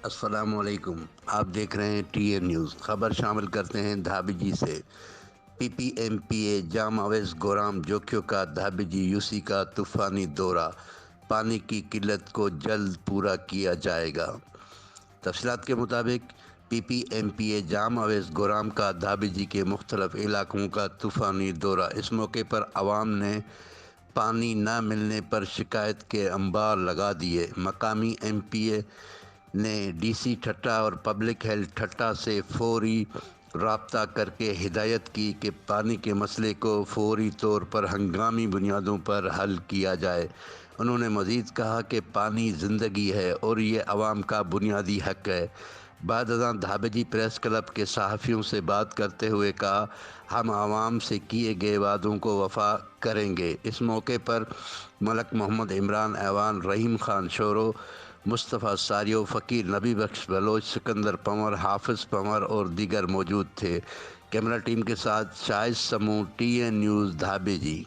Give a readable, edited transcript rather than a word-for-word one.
السلام علیکم، آپ دیکھ رہے ہیں ٹی اے نیوز۔ خبر شامل کرتے ہیں دھابی جی سے۔ پی پی ایم پی اے جام اویس گورام جوکھیو کا دھابی جی یو سی کا طوفانی دورہ، پانی کی قلت کو جلد پورا کیا جائے گا۔ تفصیلات کے مطابق پی پی ایم پی اے جام اویس گورام کا دھابی جی کے مختلف علاقوں کا طوفانی دورہ۔ اس موقع پر عوام نے پانی نہ ملنے پر شکایت کے انبار لگا دیے۔ مقامی ایم پی اے نے ڈی سی ٹھٹہ اور پبلک ہیلتھ ٹھٹہ سے فوری رابطہ کر کے ہدایت کی کہ پانی کے مسئلے کو فوری طور پر ہنگامی بنیادوں پر حل کیا جائے۔ انہوں نے مزید کہا کہ پانی زندگی ہے اور یہ عوام کا بنیادی حق ہے۔ بعد ازاں دھابی جی پریس کلب کے صحافیوں سے بات کرتے ہوئے کہا، ہم عوام سے کیے گئے وعدوں کو وفا کریں گے۔ اس موقع پر ملک محمد عمران ایوان، رحیم خان شورو، مصطفیٰ ساریو، فقیر نبی بخش بلوچ، سکندر پنور، حافظ پنور اور دیگر موجود تھے۔ کیمرہ ٹیم کے ساتھ Shahid Samoon, T A news, Dhabi G.